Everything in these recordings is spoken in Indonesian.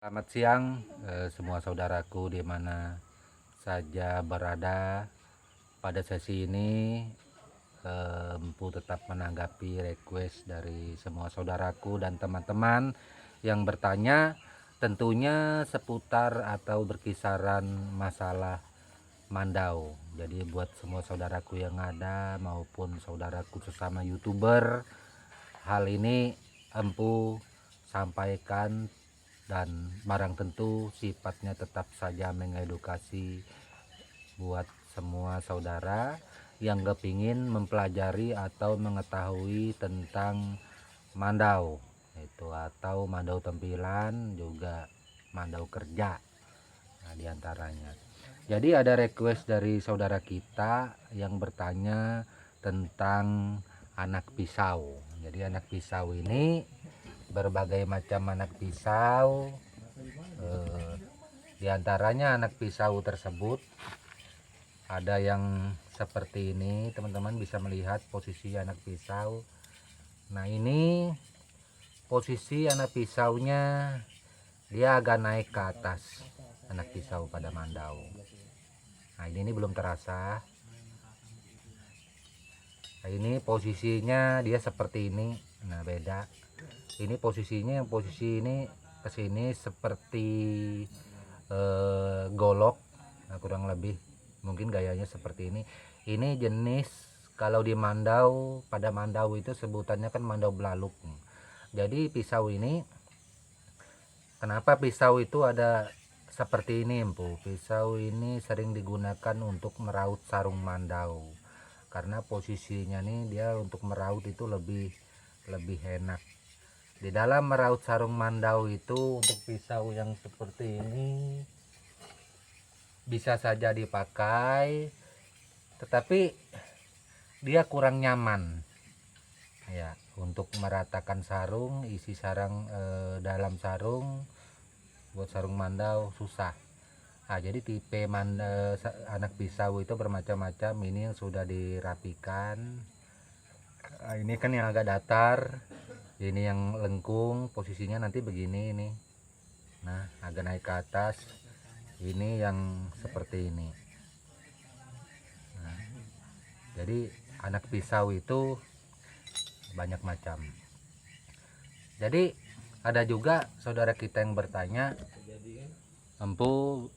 Selamat siang semua saudaraku di mana saja berada. Pada sesi ini Empu tetap menanggapi request dari semua saudaraku dan teman-teman yang bertanya tentunya seputar atau berkisaran masalah Mandau. Jadi buat semua saudaraku yang ada maupun saudaraku sesama YouTuber, hal ini Empu sampaikan dan barang tentu sifatnya tetap saja mengedukasi buat semua saudara yang kepingin mempelajari atau mengetahui tentang Mandau itu atau Mandau tampilan juga Mandau kerja, nah, diantaranya. Jadi ada request dari saudara kita yang bertanya tentang anak pisau. Jadi anak pisau ini berbagai macam anak pisau, diantaranya anak pisau tersebut ada yang seperti ini, teman-teman bisa melihat posisi anak pisau. Nah, ini posisi anak pisaunya, dia agak naik ke atas anak pisau pada Mandau. Nah, ini belum terasa. Nah, ini posisinya dia seperti ini. Nah, beda. Ini posisinya, yang posisi ini ke sini seperti golok. Nah, kurang lebih mungkin gayanya seperti ini jenis kalau di Mandau, pada Mandau itu sebutannya kan Mandau belaluk. Jadi pisau ini, kenapa pisau itu ada seperti ini, Empu? Pisau ini sering digunakan untuk meraut sarung Mandau karena posisinya nih dia untuk meraut itu lebih enak. Di dalam meraut sarung Mandau itu untuk pisau yang seperti ini bisa saja dipakai, tetapi dia kurang nyaman ya untuk meratakan sarung, isi sarang dalam sarung buat sarung Mandau susah. Nah, jadi tipe anak pisau itu bermacam-macam. Ini yang sudah dirapikan. Nah, ini kan yang agak datar, ini yang lengkung, posisinya nanti begini ini. Nah, agak naik ke atas. Ini yang seperti ini. Nah, jadi anak pisau itu banyak macam. Jadi ada juga saudara kita yang bertanya, Empu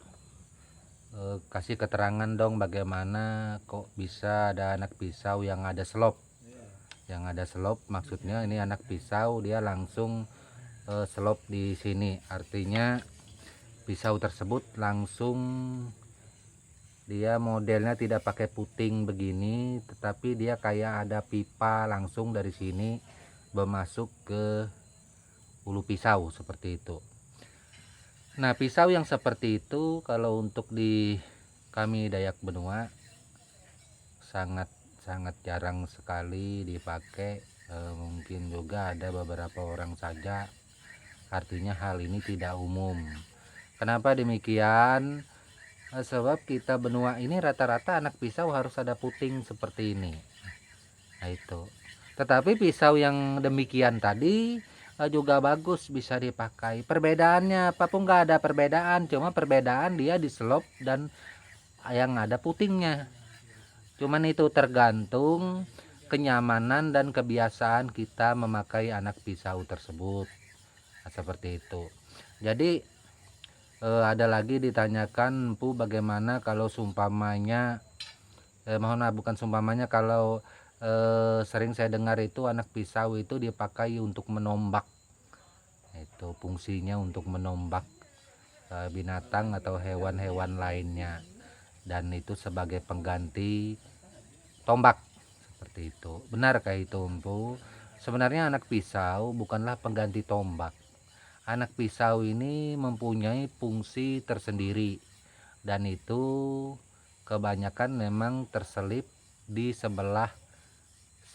kasih keterangan dong bagaimana kok bisa ada anak pisau yang ada selop. Yang ada selop maksudnya ini anak pisau dia langsung selop di sini, artinya pisau tersebut langsung dia modelnya tidak pakai puting begini, tetapi dia kayak ada pipa langsung dari sini bermasuk ke ulu pisau seperti itu. Nah, pisau yang seperti itu kalau untuk di kami Dayak Benua sangat jarang sekali dipakai. Mungkin juga ada beberapa orang saja, artinya hal ini tidak umum. Kenapa demikian? Sebab kita benua ini rata-rata anak pisau harus ada puting seperti ini. Nah, itu. Tetapi pisau yang demikian tadi juga bagus bisa dipakai. Perbedaannya apapun nggak ada perbedaan, cuma perbedaan dia di selop dan yang ada putingnya. Cuman itu tergantung kenyamanan dan kebiasaan kita memakai anak pisau tersebut. Nah, seperti itu. Jadi ada lagi ditanyakan, Empu bagaimana kalau sumpamanya mohon maaf bukan sumpamanya, kalau sering saya dengar itu anak pisau itu dipakai untuk menombak. Itu fungsinya untuk menombak binatang atau hewan-hewan lainnya, dan itu sebagai pengganti tombak seperti itu. Benarkah itu, Empu? Sebenarnya anak pisau bukanlah pengganti tombak. Anak pisau ini mempunyai fungsi tersendiri dan itu kebanyakan memang terselip di sebelah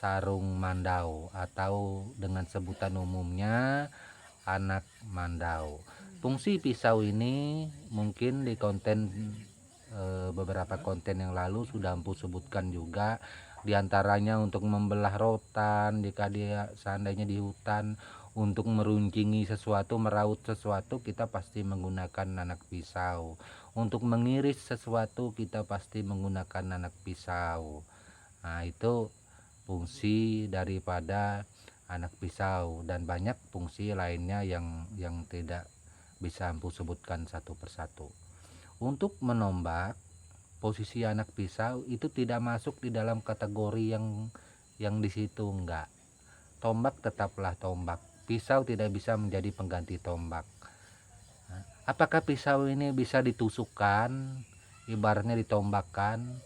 sarung Mandau atau dengan sebutan umumnya anak Mandau. Fungsi pisau ini mungkin di konten beberapa konten yang lalu sudah Empu sebutkan juga, diantaranya untuk membelah rotan jika dia seandainya di hutan, Untuk meruncingi sesuatu, meraut sesuatu, kita pasti menggunakan anak pisau. Untuk mengiris sesuatu, kita pasti menggunakan anak pisau. Nah, itu fungsi daripada anak pisau, dan banyak fungsi lainnya yang tidak bisa Empu sebutkan satu persatu. Untuk menombak, posisi anak pisau itu tidak masuk di dalam kategori yang di situ, enggak. Tombak tetaplah tombak. Pisau tidak bisa menjadi pengganti tombak. Apakah pisau ini bisa ditusukkan, ibaratnya ditombakkan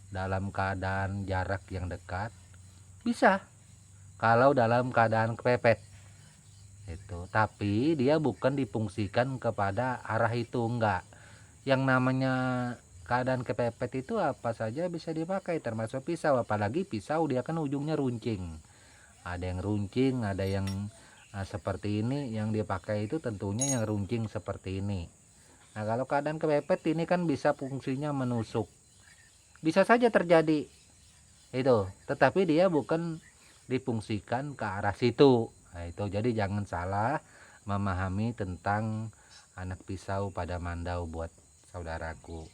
dalam keadaan jarak yang dekat? Bisa, kalau dalam keadaan kepepet itu. Tapi dia bukan difungsikan kepada arah itu, enggak. Yang namanya keadaan kepepet itu apa saja bisa dipakai, termasuk pisau. Apalagi pisau dia kan ujungnya runcing. Ada yang runcing, ada yang seperti ini. Yang dipakai itu tentunya yang runcing seperti ini. Nah, kalau keadaan kepepet ini kan bisa fungsinya menusuk, bisa saja terjadi itu, tetapi dia bukan difungsikan ke arah situ. Nah, itu jadi jangan salah memahami tentang anak pisau pada mandau buat saudaraku.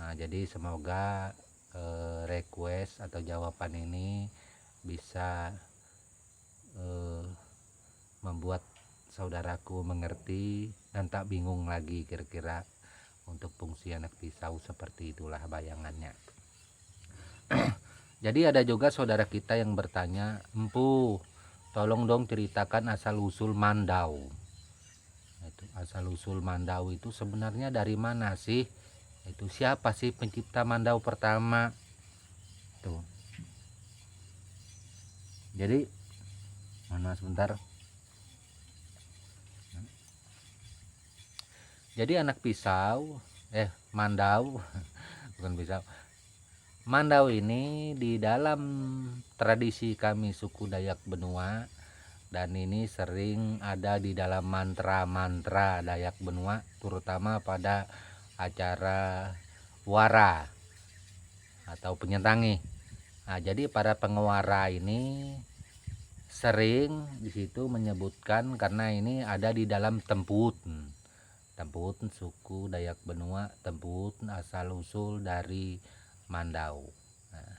Nah, jadi semoga request atau jawaban ini bisa membuat saudaraku mengerti dan tak bingung lagi kira-kira untuk fungsi anak pisau. Seperti itulah bayangannya. Jadi ada juga saudara kita yang bertanya, Empu, tolong dong ceritakan asal usul mandau. Itu asal usul mandau itu sebenarnya dari mana sih? Itu siapa sih pencipta mandau pertama? Tuh. Jadi mana sebentar. Jadi anak pisau, mandau, bukan pisau. Mandau ini di dalam tradisi kami suku Dayak Benua, dan ini sering ada di dalam mantra-mantra Dayak Benua, terutama pada acara wara atau penyentangi. Nah, jadi para pengewara ini sering di situ menyebutkan, karena ini ada di dalam temput suku Dayak Benua, temput asal usul dari mandau. Nah,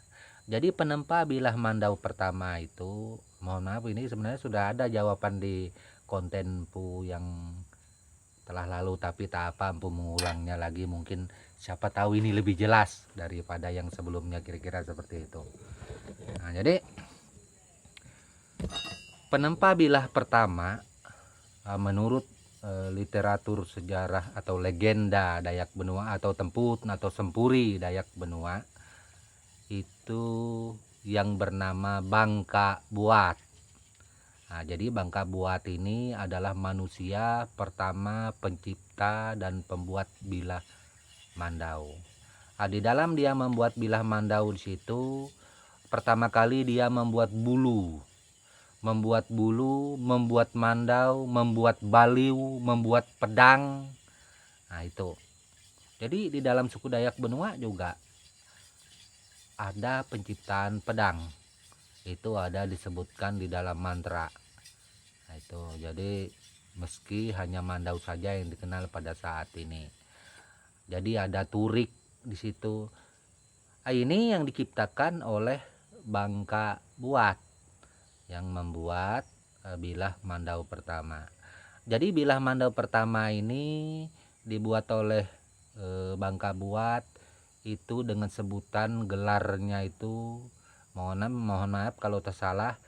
jadi penempa bilah mandau pertama itu, mohon maaf ini sebenarnya sudah ada jawaban di konten Empu yang telah lalu, tapi tak apa Empu mengulangnya lagi, mungkin siapa tahu ini lebih jelas daripada yang sebelumnya, kira-kira seperti itu. Nah, jadi penempa bilah pertama menurut literatur sejarah atau legenda Dayak Benua atau temput atau sempuri Dayak Benua itu yang bernama Bangka Buat. Nah, jadi Bangka Buat ini adalah manusia pertama pencipta dan pembuat bilah mandau. Nah, di dalam dia membuat bilah mandau di situ, pertama kali dia membuat bulu, membuat mandau, membuat baliu, membuat pedang. Nah, itu. Jadi di dalam suku Dayak Benua juga ada penciptaan pedang. Itu ada disebutkan di dalam mantra. Nah, itu. Jadi meski hanya mandau saja yang dikenal pada saat ini. Jadi ada turik di situ. Ini yang diciptakan oleh Bangka Buat yang membuat bilah mandau pertama. Jadi bilah mandau pertama ini dibuat oleh Bangka Buat itu dengan sebutan gelarnya itu, mohon maaf kalau tersalah,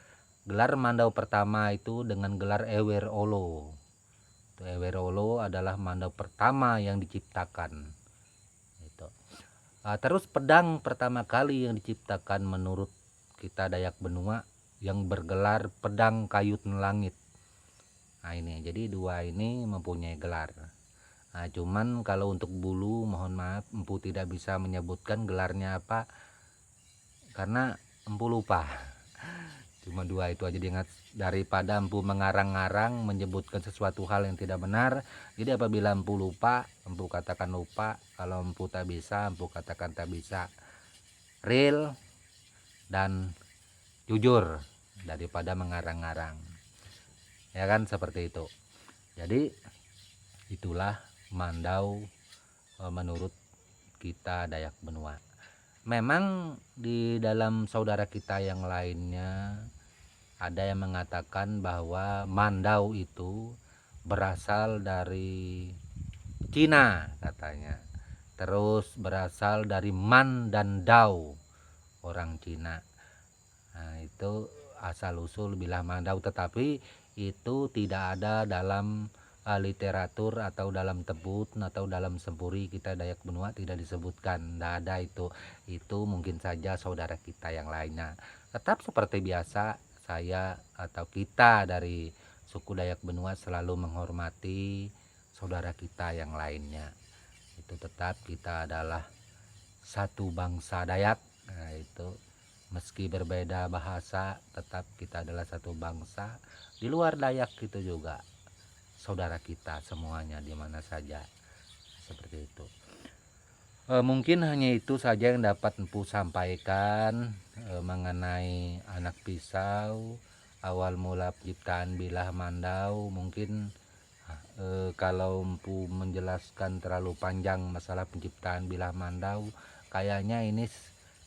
gelar mandau pertama itu dengan gelar Ewer Olo. Ewer Olo adalah mandau pertama yang diciptakan. Itu. Terus pedang pertama kali yang diciptakan menurut kita Dayak Benua yang bergelar pedang kayut langit. Nah, ini jadi dua ini mempunyai gelar. Nah, cuman kalau untuk bulu mohon maaf Empu tidak bisa menyebutkan gelarnya apa karena Empu lupa. Cuma dua itu aja diingat, daripada Empu mengarang-arang menyebutkan sesuatu hal yang tidak benar. Jadi apabila Empu lupa, Empu katakan lupa. Kalau Empu tak bisa, Empu katakan tak bisa. Real dan jujur daripada mengarang-arang. ya kan, seperti itu. Jadi itulah Mandau menurut kita Dayak Benua. Memang di dalam saudara kita yang lainnya ada yang mengatakan bahwa Mandau itu berasal dari Cina katanya, terus berasal dari Man dan Dao, orang Cina. Nah, itu asal usul bilah Mandau, tetapi itu tidak ada dalam literatur atau dalam tebut atau dalam sempuri kita Dayak Benua, tidak disebutkan, tidak ada itu mungkin saja saudara kita yang lainnya. Tetap seperti biasa, saya atau kita dari suku Dayak Benua selalu menghormati saudara kita yang lainnya. Itu tetap kita adalah satu bangsa Dayak. Nah, itu meski berbeda bahasa, tetap kita adalah satu bangsa. Di luar Dayak itu juga saudara kita semuanya di mana saja, seperti itu. Mungkin hanya itu saja yang dapat Empu sampaikan mengenai anak pisau, awal mula penciptaan bilah Mandau. Mungkin kalau Empu menjelaskan terlalu panjang masalah penciptaan bilah Mandau, kayaknya ini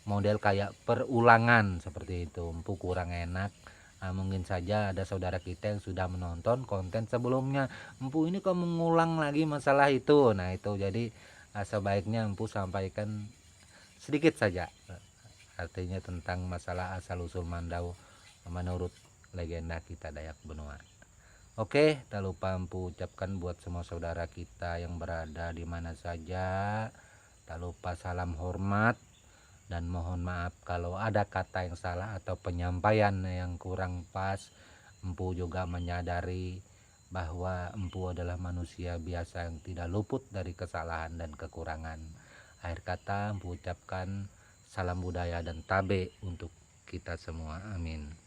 model kayak perulangan seperti itu, Empu kurang enak. Mungkin saja ada saudara kita yang sudah menonton konten sebelumnya, Empu ini kok mengulang lagi masalah itu. Nah itu jadi sebaiknya Empu sampaikan sedikit saja, artinya tentang masalah asal usul Mandau menurut legenda kita Dayak Benua. Oke, tak lupa Empu ucapkan buat semua saudara kita yang berada di mana saja, tak lupa salam hormat dan mohon maaf kalau ada kata yang salah atau penyampaian yang kurang pas. Empu juga menyadari bahwa Empu adalah manusia biasa yang tidak luput dari kesalahan dan kekurangan. Akhir kata Empu ucapkan salam budaya dan tabe untuk kita semua. Amin.